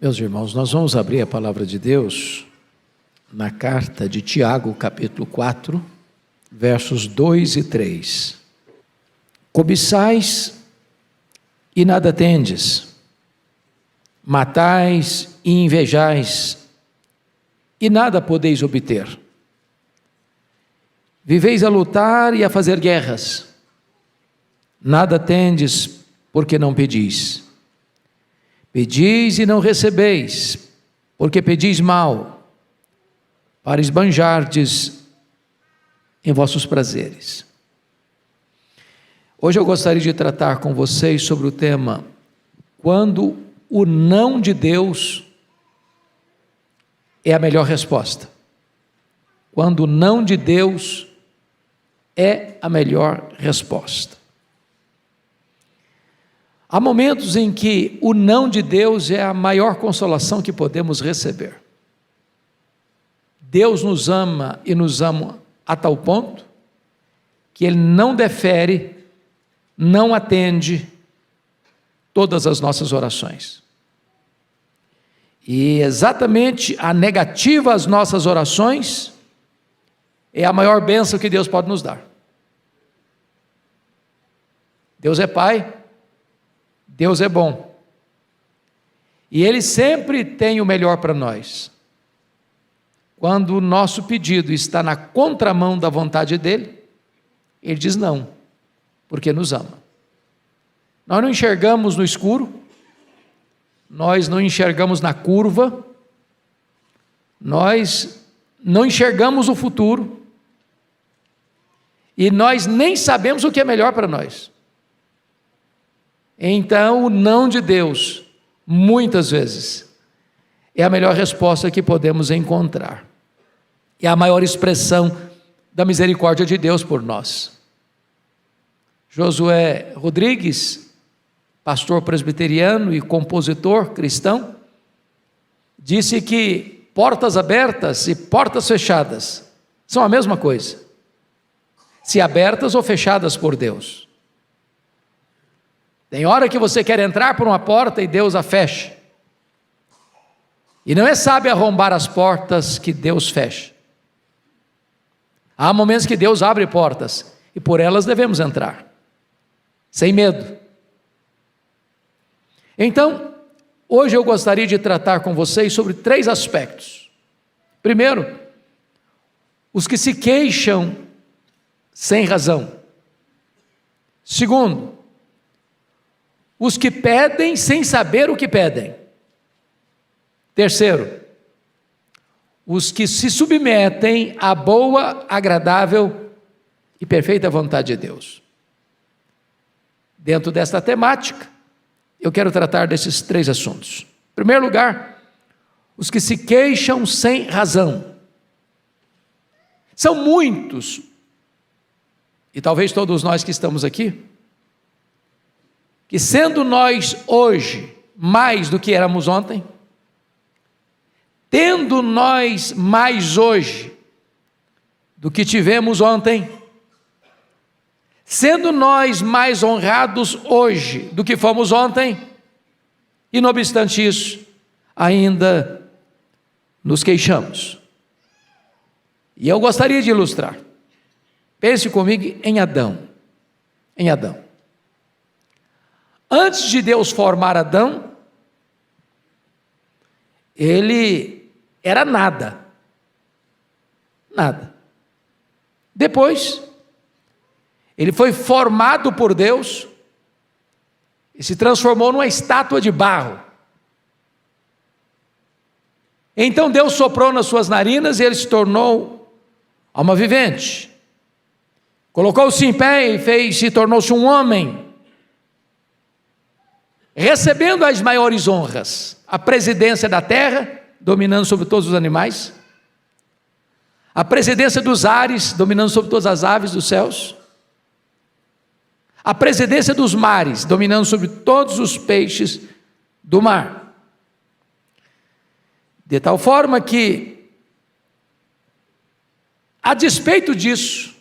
Meus irmãos, nós vamos abrir a palavra de Deus na carta de Tiago, capítulo 4, versos 2 e 3. Cobiçais e nada tendes, matais e invejais, e nada podeis obter. Viveis a lutar e a fazer guerras, nada tendes, porque não pedis. Pedis e não recebeis, porque pedis mal, para esbanjardes em vossos prazeres. Hoje eu gostaria de tratar com vocês sobre o tema: quando o não de Deus é a melhor resposta. Quando o não de Deus é a melhor resposta. Há momentos em que o não de Deus é a maior consolação que podemos receber. Deus nos ama e nos ama a tal ponto que Ele não defere, não atende todas as nossas orações. E exatamente a negativa às nossas orações é a maior bênção que Deus pode nos dar. Deus é Pai, Deus é bom, e Ele sempre tem o melhor para nós. Quando o nosso pedido está na contramão da vontade dEle, Ele diz não, porque nos ama. Nós não enxergamos no escuro, nós não enxergamos na curva, nós não enxergamos o futuro, e nós nem sabemos o que é melhor para nós. Então, o não de Deus, muitas vezes, é a melhor resposta que podemos encontrar. É a maior expressão da misericórdia de Deus por nós. Josué Rodrigues, pastor presbiteriano e compositor cristão, disse que portas abertas e portas fechadas são a mesma coisa, se abertas ou fechadas por Deus. Tem hora que você quer entrar por uma porta e Deus a fecha. E não é sábio arrombar as portas que Deus fecha. Há momentos que Deus abre portas e por elas devemos entrar, sem medo. Então, hoje eu gostaria de tratar com vocês sobre 3 aspectos. Primeiro, os que se queixam sem razão. Segundo, os que pedem sem saber o que pedem. Terceiro, os que se submetem à boa, agradável e perfeita vontade de Deus. Dentro desta temática, eu quero tratar desses 3 assuntos. Em primeiro lugar, os que se queixam sem razão. São muitos, e talvez todos nós que estamos aqui, que sendo nós hoje mais do que éramos ontem, tendo nós mais hoje do que tivemos ontem, sendo nós mais honrados hoje do que fomos ontem, e não obstante isso, ainda nos queixamos. E eu gostaria de ilustrar. Pense comigo em Adão. Em Adão. Antes de Deus formar Adão, ele era nada. Nada. Depois, ele foi formado por Deus e se transformou numa estátua de barro. Então Deus soprou nas suas narinas e ele se tornou alma vivente. Colocou-se em pé e tornou-se um homem, recebendo as maiores honras, a presidência da terra, dominando sobre todos os animais, a presidência dos ares, dominando sobre todas as aves dos céus, a presidência dos mares, dominando sobre todos os peixes do mar, de tal forma que, a despeito disso,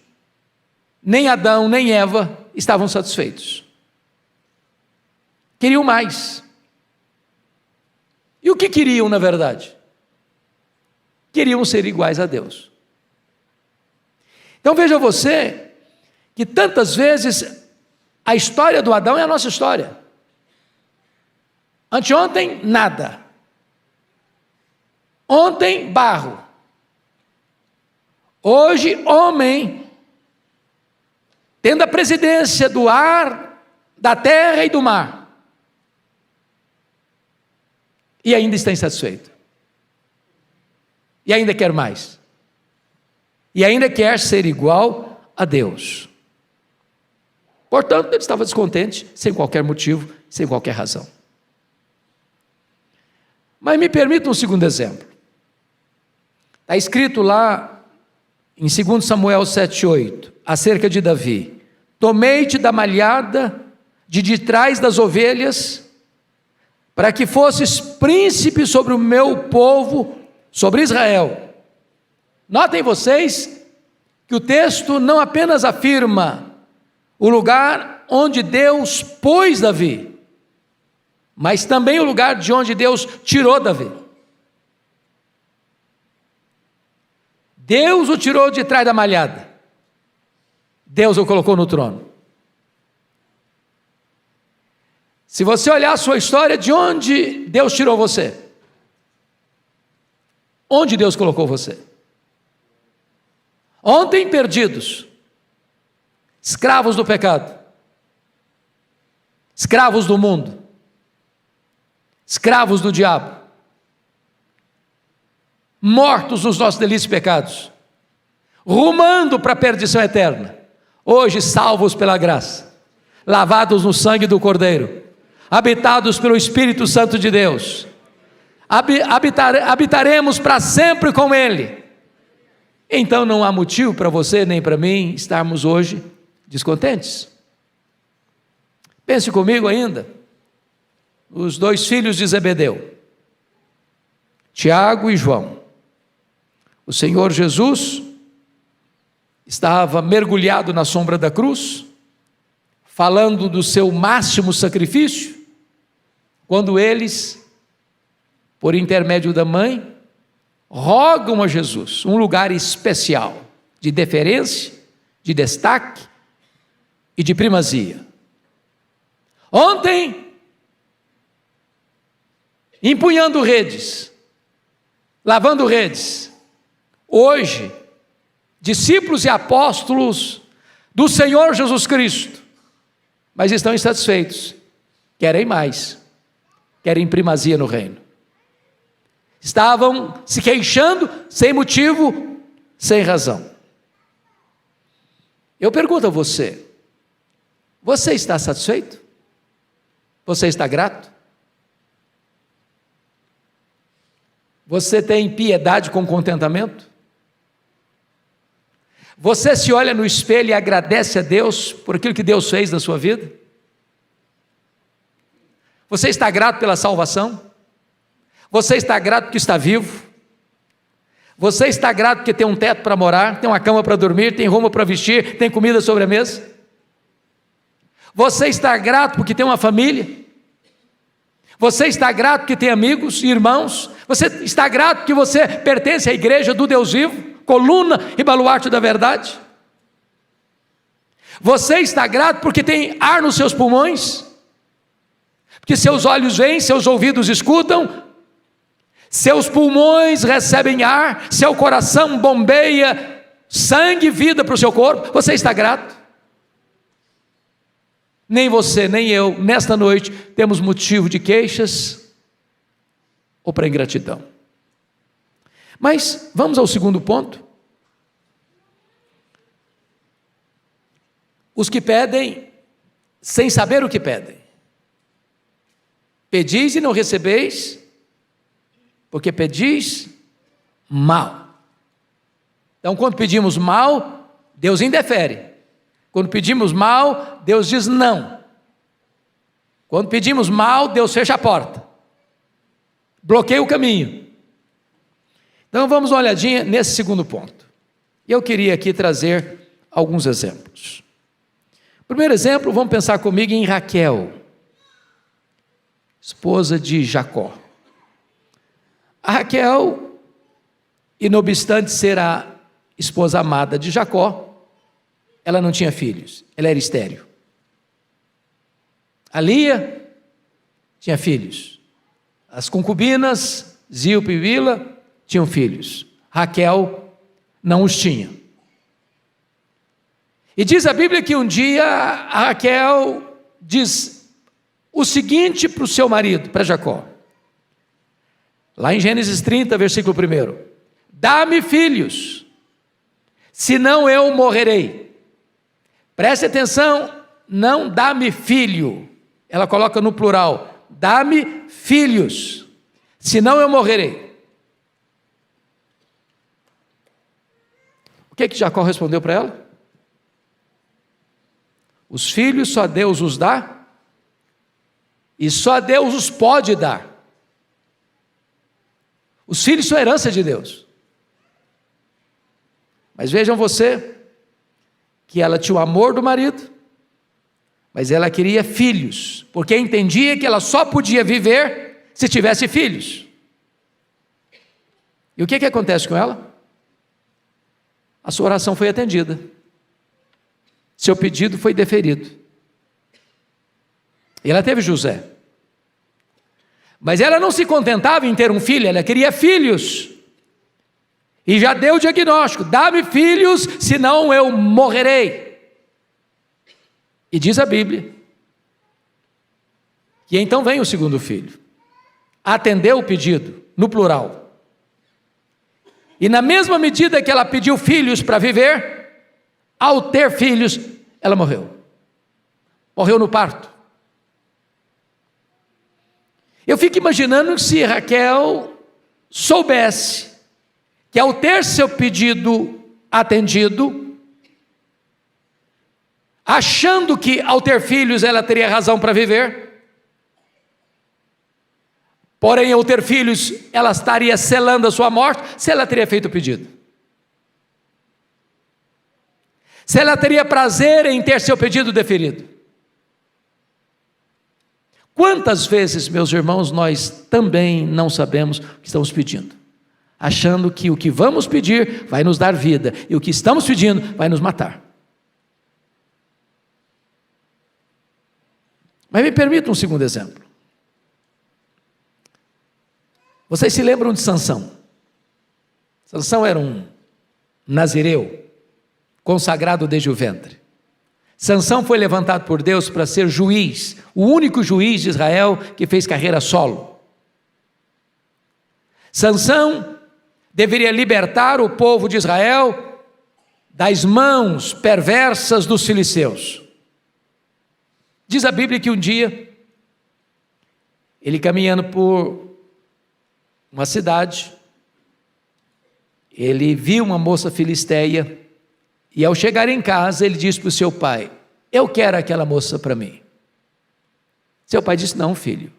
nem Adão nem Eva estavam satisfeitos. Queriam mais. E o que queriam, na verdade? Queriam ser iguais a Deus. Então veja você, que tantas vezes a história do Adão é a nossa história. Anteontem, nada. Ontem, barro. Hoje, homem, tendo a presidência do ar, da terra e do mar. E ainda está insatisfeito. E ainda quer mais. E ainda quer ser igual a Deus. Portanto, ele estava descontente, sem qualquer motivo, sem qualquer razão. Mas me permita um segundo exemplo. Está escrito lá em 2 Samuel 7,8, acerca de Davi: tomei-te da malhada de trás das ovelhas, para que fosses príncipe sobre o meu povo, sobre Israel. Notem vocês que o texto não apenas afirma o lugar onde Deus pôs Davi, mas também o lugar de onde Deus tirou Davi. Deus o tirou de trás da malhada, Deus o colocou no trono. Se você olhar a sua história, de onde Deus tirou você? Onde Deus colocou você? Ontem, perdidos, escravos do pecado, escravos do mundo, escravos do diabo, mortos nos nossos delitos e pecados, rumando para a perdição eterna. Hoje, salvos pela graça, lavados no sangue do Cordeiro, habitados pelo Espírito Santo de Deus, habitaremos para sempre com Ele. Então não há motivo para você nem para mim estarmos hoje descontentes. Pense comigo ainda, os dois filhos de Zebedeu, Tiago e João. O Senhor Jesus estava mergulhado na sombra da cruz, falando do seu máximo sacrifício, quando eles, por intermédio da mãe, rogam a Jesus um lugar especial, de deferência, de destaque e de primazia. Ontem, empunhando redes, lavando redes. Hoje, discípulos e apóstolos do Senhor Jesus Cristo, mas estão insatisfeitos, querem mais, querem primazia no reino. Estavam se queixando sem motivo, sem razão. Eu pergunto a você, você está satisfeito? Você está grato? Você tem piedade com contentamento? Você se olha no espelho e agradece a Deus por aquilo que Deus fez na sua vida? Você está grato pela salvação? Você está grato porque está vivo? Você está grato porque tem um teto para morar, tem uma cama para dormir, tem roupa para vestir, tem comida sobre a mesa? Você está grato porque tem uma família? Você está grato porque tem amigos e irmãos? Você está grato porque você pertence à igreja do Deus vivo, coluna e baluarte da verdade? Você está grato porque tem ar nos seus pulmões? Porque seus olhos veem, seus ouvidos escutam, seus pulmões recebem ar, seu coração bombeia sangue e vida para o seu corpo? Você está grato? Nem você, nem eu, nesta noite, temos motivo de queixas ou para ingratidão. Mas vamos ao segundo ponto. Os que pedem sem saber o que pedem. Pedis e não recebeis, porque pedis mal. Então, quando pedimos mal, Deus indefere. Quando pedimos mal, Deus diz não. Quando pedimos mal, Deus fecha a porta, bloqueia o caminho. Então vamos uma olhadinha nesse segundo ponto. E eu queria aqui trazer alguns exemplos. Primeiro exemplo, vamos pensar comigo em Raquel, esposa de Jacó. A Raquel, e não obstante ser a esposa amada de Jacó, ela não tinha filhos, ela era estéril. A Lia tinha filhos. As concubinas, Zilpa e Bila, tinham filhos. Raquel não os tinha. E diz a Bíblia que um dia a Raquel diz o seguinte para o seu marido, para Jacó. Lá em Gênesis 30, versículo 1. Dá-me filhos, senão eu morrerei. Preste atenção, não dá-me filho. Ela coloca no plural, dá-me filhos, senão eu morrerei. O que Jacó respondeu para ela? Os filhos só Deus os dá, e só Deus os pode dar. Os filhos são herança de Deus. Mas vejam você, que ela tinha o amor do marido, mas ela queria filhos, porque entendia que ela só podia viver se tivesse filhos. E o que acontece com ela? A sua oração foi atendida, seu pedido foi deferido, e ela teve José. Mas ela não se contentava em ter um filho, ela queria filhos, e já deu o diagnóstico: dá-me filhos, senão eu morrerei. E diz a Bíblia que então vem o segundo filho, atendeu o pedido, no plural, e na mesma medida que ela pediu filhos para viver, ao ter filhos, ela morreu no parto. Eu fico imaginando se Raquel soubesse que ao ter seu pedido atendido, achando que ao ter filhos ela teria razão para viver, porém ao ter filhos ela estaria selando a sua morte, se ela teria feito o pedido. Se ela teria prazer em ter seu pedido deferido. Quantas vezes, meus irmãos, nós também não sabemos o que estamos pedindo, achando que o que vamos pedir vai nos dar vida, e o que estamos pedindo vai nos matar. Mas me permita um segundo exemplo. Vocês se lembram de Sansão? Sansão era um nazireu, consagrado desde o ventre. Sansão foi levantado por Deus para ser juiz, o único juiz de Israel que fez carreira solo. Sansão deveria libertar o povo de Israel das mãos perversas dos filisteus. Diz a Bíblia que um dia, ele caminhando por uma cidade, ele viu uma moça filisteia, e ao chegar em casa, ele disse para o seu pai: eu quero aquela moça para mim. Seu pai disse: não, filho,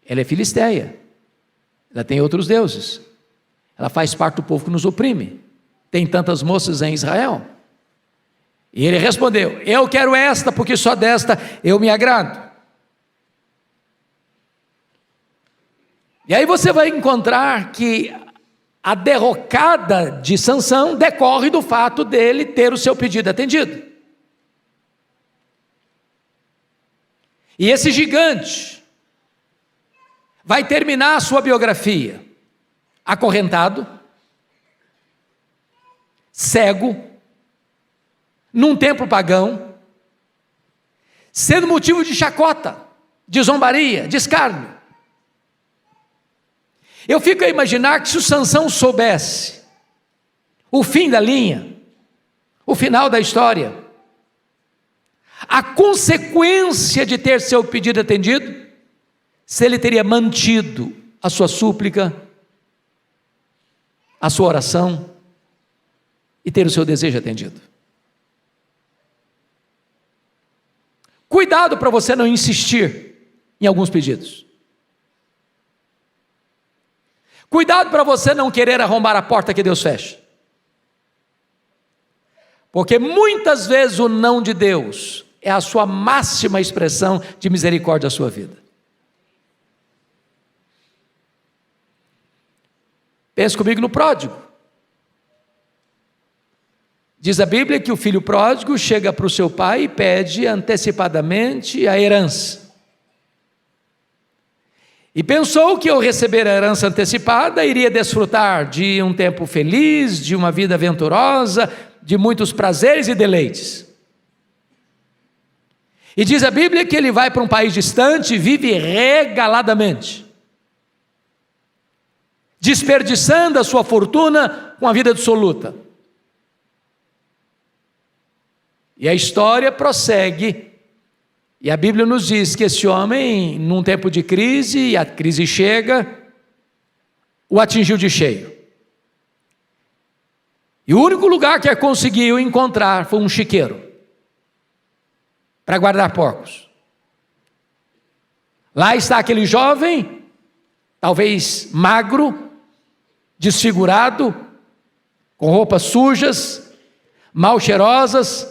ela é filisteia, ela tem outros deuses, ela faz parte do povo que nos oprime, tem tantas moças em Israel. E ele respondeu: eu quero esta, porque só desta eu me agrado. E aí você vai encontrar que a derrocada de Sansão decorre do fato dele ter o seu pedido atendido. E esse gigante vai terminar a sua biografia acorrentado, cego, num templo pagão, sendo motivo de chacota, de zombaria, de escárnio. Eu fico a imaginar que se o Sansão soubesse o fim da linha, o final da história, a consequência de ter seu pedido atendido, se ele teria mantido a sua súplica, a sua oração e ter o seu desejo atendido. Cuidado para você não insistir em alguns pedidos. Cuidado para você não querer arrombar a porta que Deus fecha. Porque muitas vezes o não de Deus é a sua máxima expressão de misericórdia à sua vida. Pense comigo no pródigo. Diz a Bíblia que o filho pródigo chega para o seu pai e pede antecipadamente a herança. E pensou que ao receber a herança antecipada, iria desfrutar de um tempo feliz, de uma vida aventurosa, de muitos prazeres e deleites. E diz a Bíblia que ele vai para um país distante e vive regaladamente, desperdiçando a sua fortuna com a vida dissoluta. E a história prossegue, e a Bíblia nos diz que esse homem, num tempo de crise, e a crise chega, o atingiu de cheio. E o único lugar que conseguiu encontrar foi um chiqueiro, para guardar porcos. Lá está aquele jovem, talvez magro, desfigurado, com roupas sujas, mal cheirosas,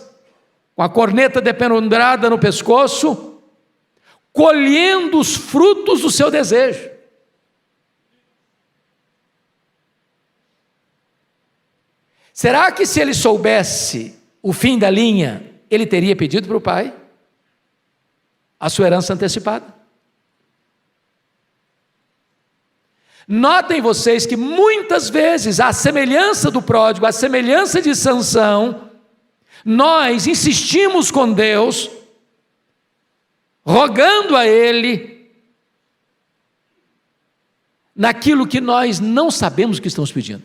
com a corneta dependurada no pescoço, colhendo os frutos do seu desejo. Será que se ele soubesse o fim da linha, ele teria pedido para o pai a sua herança antecipada? Notem vocês que muitas vezes, à semelhança do pródigo, à semelhança de Sansão, nós insistimos com Deus, rogando a Ele, naquilo que nós não sabemos que estamos pedindo.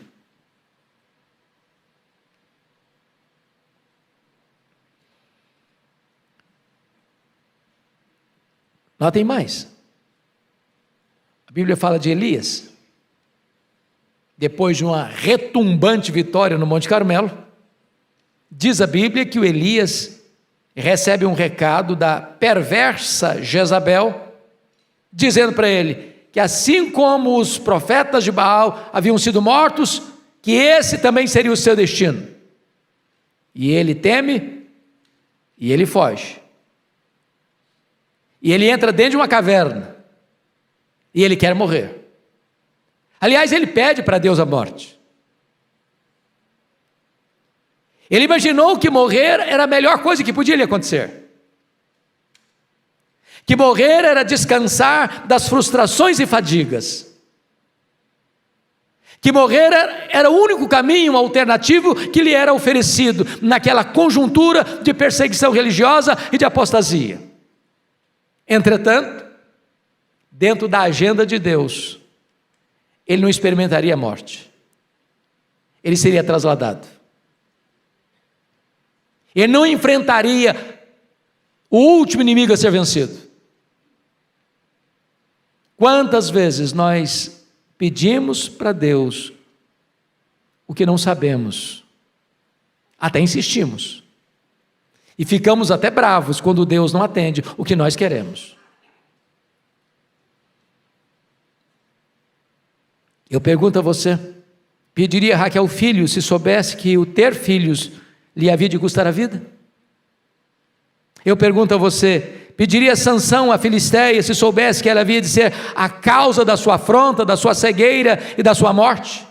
Notem mais. A Bíblia fala de Elias. Depois de uma retumbante vitória no Monte Carmelo, diz a Bíblia que o Elias recebe um recado da perversa Jezabel, dizendo para ele que assim como os profetas de Baal haviam sido mortos, que esse também seria o seu destino. E ele teme, e ele foge. E ele entra dentro de uma caverna, e ele quer morrer. Aliás, ele pede para Deus a morte. Ele imaginou que morrer era a melhor coisa que podia lhe acontecer. Que morrer era descansar das frustrações e fadigas. Que morrer era o único caminho alternativo que lhe era oferecido naquela conjuntura de perseguição religiosa e de apostasia. Entretanto, dentro da agenda de Deus, ele não experimentaria a morte. Ele seria trasladado. Ele não enfrentaria o último inimigo a ser vencido. Quantas vezes nós pedimos para Deus o que não sabemos, até insistimos, e ficamos até bravos quando Deus não atende o que nós queremos. Eu pergunto a você, pediria Raquel filho se soubesse que o ter filhos lhe havia de custar a vida? Eu pergunto a você, pediria Sansão a Filisteia se soubesse que ela havia de ser a causa da sua afronta, da sua cegueira e da sua morte?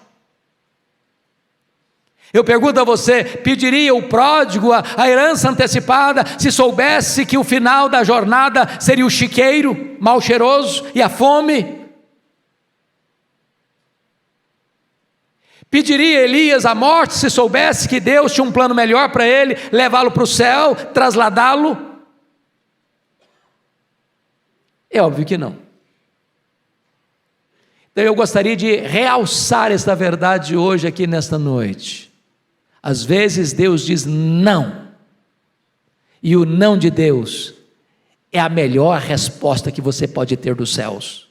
Eu pergunto a você, pediria o pródigo a herança antecipada se soubesse que o final da jornada seria o chiqueiro mal cheiroso e a fome? Pediria Elias a morte se soubesse que Deus tinha um plano melhor para ele, levá-lo para o céu, trasladá-lo? É óbvio que não. Então eu gostaria de realçar esta verdade hoje aqui nesta noite. Às vezes Deus diz não, e o não de Deus é a melhor resposta que você pode ter dos céus.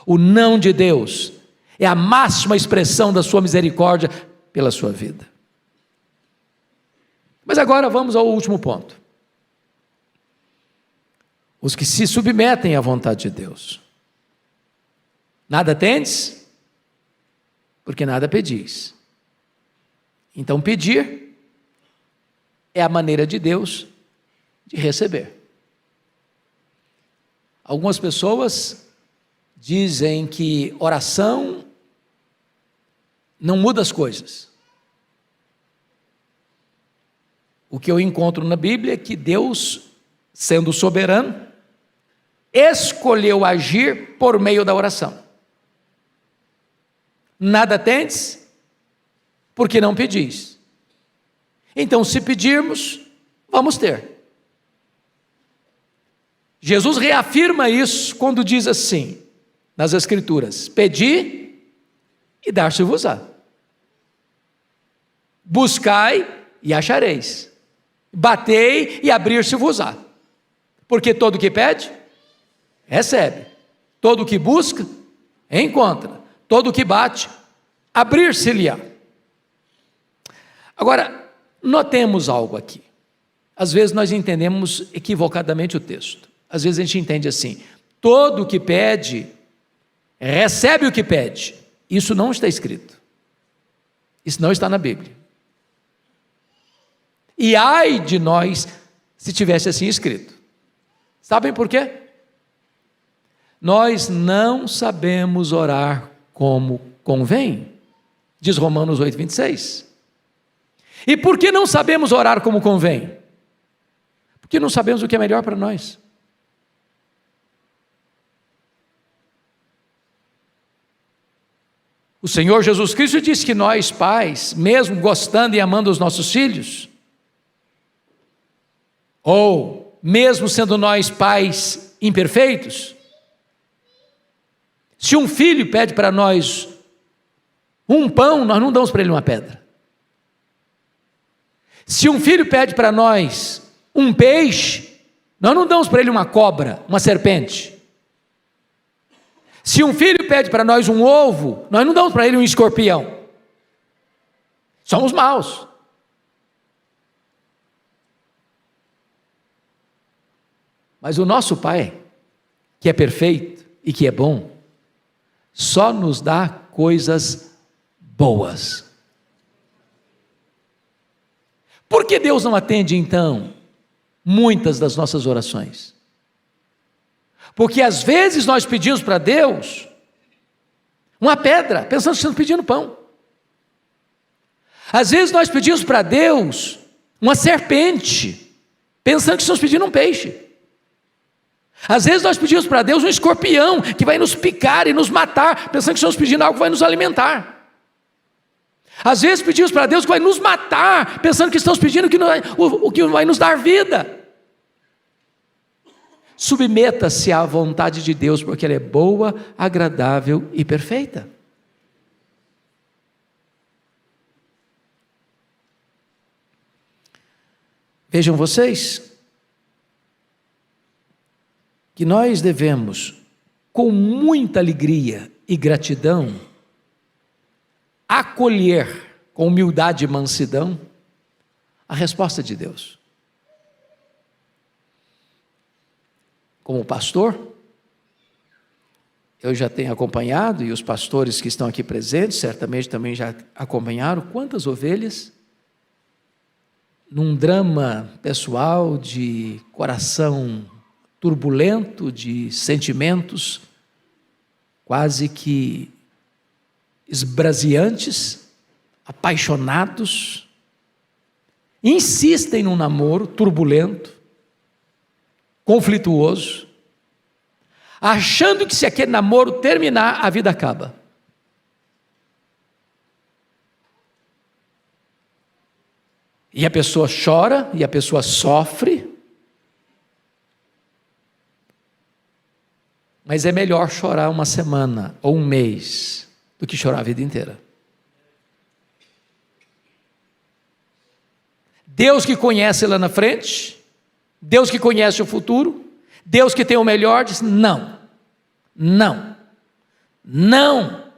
O não de Deus é a máxima expressão da sua misericórdia pela sua vida. Mas agora vamos ao último ponto. Os que se submetem à vontade de Deus. Nada tendes, porque nada pedis. Então pedir é a maneira de Deus de receber. Algumas pessoas dizem que oração não muda as coisas. O que eu encontro na Bíblia é que Deus, sendo soberano, escolheu agir por meio da oração. Nada tendes, porque não pedis. Então, se pedirmos, vamos ter. Jesus reafirma isso quando diz assim, nas Escrituras: pedi e dar-se-vos-á. Buscai e achareis. Batei e abrir-se-vos-á. Porque todo o que pede, recebe. Todo o que busca, encontra. Todo o que bate, abrir-se-lhe-á. Agora, notemos algo aqui. Às vezes nós entendemos equivocadamente o texto. Às vezes a gente entende assim: todo o que pede, recebe o que pede. Isso não está escrito. Isso não está na Bíblia. E ai de nós se tivesse assim escrito. Sabem por quê? Nós não sabemos orar como convém, diz Romanos 8:26. E por que não sabemos orar como convém? Porque não sabemos o que é melhor para nós. O Senhor Jesus Cristo disse que nós, pais, mesmo gostando e amando os nossos filhos, ou mesmo sendo nós pais imperfeitos, se um filho pede para nós um pão, nós não damos para ele uma pedra. Se um filho pede para nós um peixe, nós não damos para ele uma cobra, uma serpente. Se um filho pede para nós um ovo, nós não damos para ele um escorpião. Somos maus. Mas o nosso Pai, que é perfeito e que é bom, só nos dá coisas boas. Por que Deus não atende, então, muitas das nossas orações? Porque às vezes nós pedimos para Deus uma pedra, pensando que estamos pedindo pão. Às vezes nós pedimos para Deus uma serpente, pensando que estamos pedindo um peixe. Às vezes nós pedimos para Deus um escorpião que vai nos picar e nos matar, pensando que estamos pedindo algo que vai nos alimentar. Às vezes pedimos para Deus que vai nos matar, pensando que estamos pedindo o que vai nos dar vida. Submeta-se à vontade de Deus, porque ela é boa, agradável e perfeita. Vejam vocês, que nós devemos, com muita alegria e gratidão, acolher com humildade e mansidão a resposta de Deus. Como pastor, eu já tenho acompanhado, e os pastores que estão aqui presentes certamente também já acompanharam, quantas ovelhas, num drama pessoal de coração turbulento, de sentimentos quase que esbraseantes, apaixonados, insistem num namoro turbulento, conflituoso, achando que se aquele namoro terminar, a vida acaba. E a pessoa chora, e a pessoa sofre, mas é melhor chorar uma semana ou um mês do que chorar a vida inteira. Deus que conhece lá na frente, Deus que conhece o futuro, Deus que tem o melhor, diz não, não, não.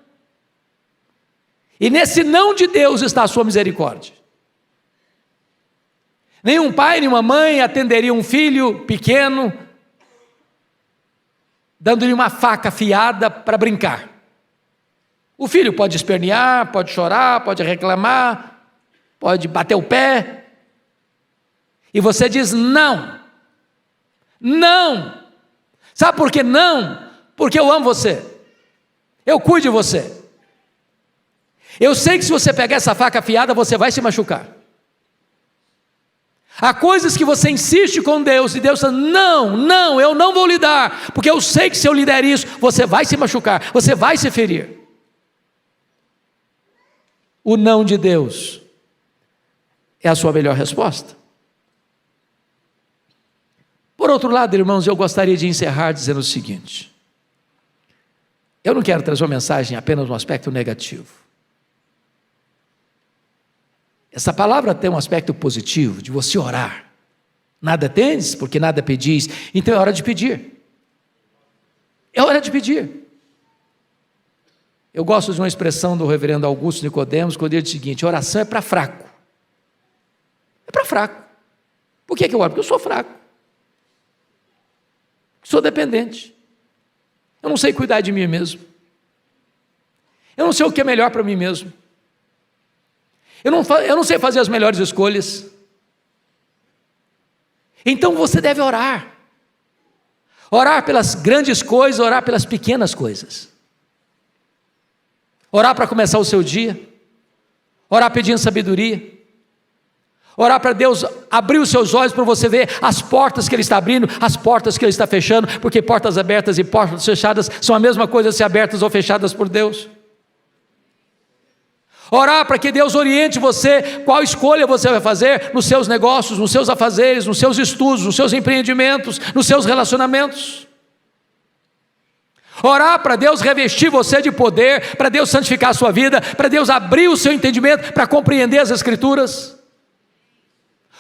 E nesse não de Deus está a sua misericórdia. Nenhum pai, nenhuma mãe atenderia um filho pequeno, dando-lhe uma faca afiada para brincar. O filho pode espernear, pode chorar, pode reclamar, pode bater o pé, e você diz não, não. Sabe por que não? Porque eu amo você, eu cuido de você. Eu sei que se você pegar essa faca afiada, você vai se machucar. Há coisas que você insiste com Deus, e Deus diz, não, eu não vou lhe dar, porque eu sei que se eu lhe der isso, você vai se machucar, você vai se ferir. O não de Deus é a sua melhor resposta. Por outro lado, irmãos, eu gostaria de encerrar dizendo o seguinte: eu não quero trazer uma mensagem apenas no aspecto negativo. Essa palavra tem um aspecto positivo, de você orar. Nada tendes, porque nada pedis, então é hora de pedir. É hora de pedir. Eu gosto de uma expressão do reverendo Augusto Nicodemos, quando ele diz o seguinte: oração é para fraco. É para fraco. Por que eu oro? Porque eu sou fraco. Sou dependente. Eu não sei cuidar de mim mesmo. Eu não sei o que é melhor para mim mesmo. Eu não sei fazer as melhores escolhas. Então você deve orar. Orar pelas grandes coisas, orar pelas pequenas coisas. Orar para começar o seu dia. Orar pedindo sabedoria. Orar para Deus abrir os seus olhos para você ver as portas que Ele está abrindo, as portas que Ele está fechando, porque portas abertas e portas fechadas são a mesma coisa se abertas ou fechadas por Deus. Orar para que Deus oriente você, qual escolha você vai fazer nos seus negócios, nos seus afazeres, nos seus estudos, nos seus empreendimentos, nos seus relacionamentos. Orar para Deus revestir você de poder, para Deus santificar a sua vida, para Deus abrir o seu entendimento, para compreender as Escrituras.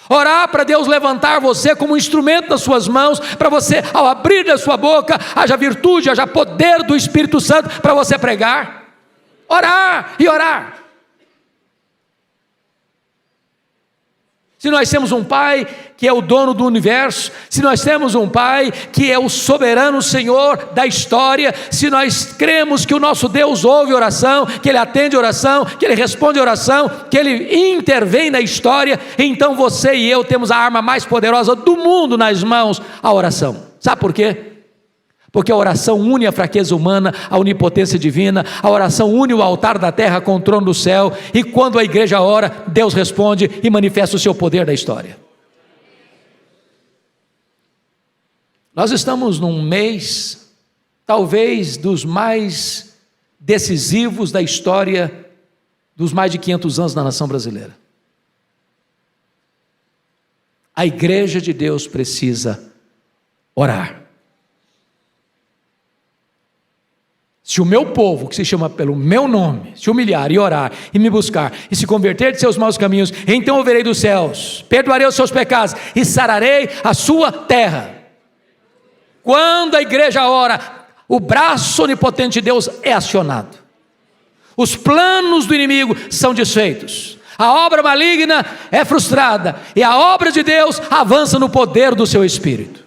Orar para Deus levantar você como um instrumento nas suas mãos, para você, ao abrir da sua boca, haja virtude, haja poder do Espírito Santo para você pregar. Orar e orar. Se nós temos um Pai que é o dono do universo, se nós temos um Pai que é o soberano Senhor da história, se nós cremos que o nosso Deus ouve oração, que Ele atende oração, que Ele responde oração, que Ele intervém na história, então você e eu temos a arma mais poderosa do mundo nas mãos, a oração. Sabe por quê? Porque a oração une a fraqueza humana, a onipotência divina, a oração une o altar da terra com o trono do céu, e quando a igreja ora, Deus responde e manifesta o seu poder na história. Nós estamos num mês, talvez dos mais decisivos da história dos mais de 500 anos da nação brasileira. A igreja de Deus precisa orar. Se o meu povo, que se chama pelo meu nome, se humilhar e orar e me buscar e se converter de seus maus caminhos, então eu verei dos céus, perdoarei os seus pecados e sararei a sua terra. Quando a igreja ora, o braço onipotente de Deus é acionado. Os planos do inimigo são desfeitos. A obra maligna é frustrada e a obra de Deus avança no poder do seu Espírito.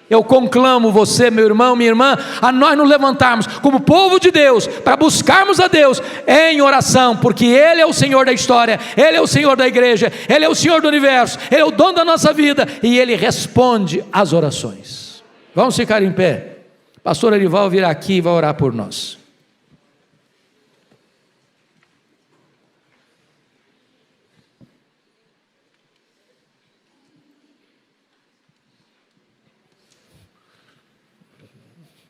Eu conclamo você, meu irmão, minha irmã, a nós nos levantarmos como povo de Deus, para buscarmos a Deus em oração, porque Ele é o Senhor da história, Ele é o Senhor da igreja, Ele é o Senhor do universo, Ele é o dono da nossa vida, e Ele responde às orações. Vamos ficar em pé. Pastor Arival virá aqui e vai orar por nós.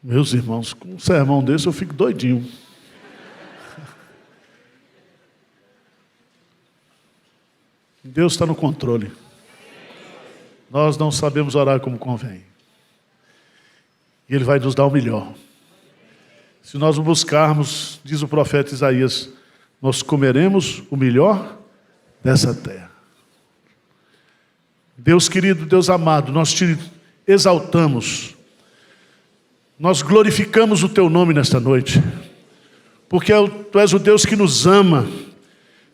Meus irmãos, com um sermão desse eu fico doidinho. Deus está no controle. Nós não sabemos orar como convém. E Ele vai nos dar o melhor. Se nós o buscarmos, diz o profeta Isaías, nós comeremos o melhor dessa terra. Deus querido, Deus amado, nós te exaltamos. Nós glorificamos o Teu nome nesta noite, porque Tu és o Deus que nos ama,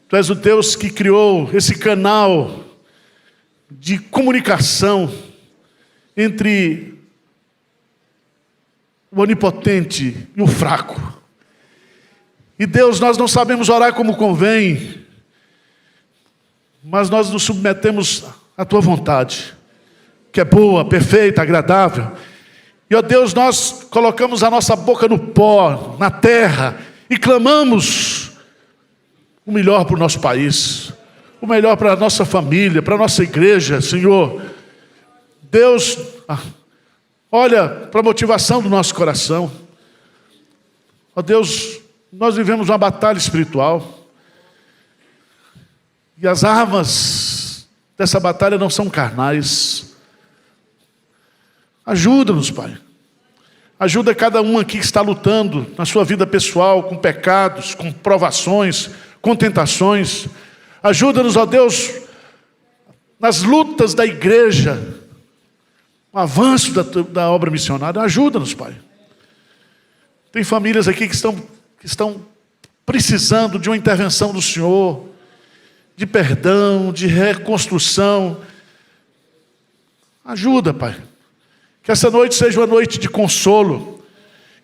Tu és o Deus que criou esse canal de comunicação entre o onipotente e o fraco. E Deus, nós não sabemos orar como convém, mas nós nos submetemos à Tua vontade, que é boa, perfeita, agradável. E, ó Deus, nós colocamos a nossa boca no pó, na terra, e clamamos o melhor para o nosso país, o melhor para a nossa família, para a nossa igreja, Senhor. Deus, olha para a motivação do nosso coração. Ó Deus, nós vivemos uma batalha espiritual. E as armas dessa batalha não são carnais. Ajuda-nos, Pai. Ajuda cada um aqui que está lutando na sua vida pessoal, com pecados, com provações, com tentações. Ajuda-nos, ó Deus, nas lutas da igreja, no avanço da obra missionária. Ajuda-nos, Pai. Tem famílias aqui que estão precisando de uma intervenção do Senhor, de perdão, de reconstrução. Ajuda, Pai. Que essa noite seja uma noite de consolo.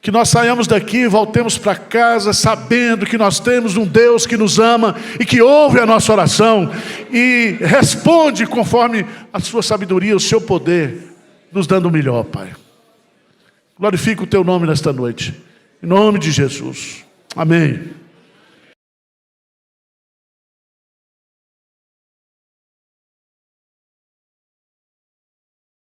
Que nós saiamos daqui e voltemos para casa sabendo que nós temos um Deus que nos ama e que ouve a nossa oração e responde conforme a sua sabedoria, o seu poder, nos dando o melhor, Pai. Glorifica o teu nome nesta noite. Em nome de Jesus. Amém.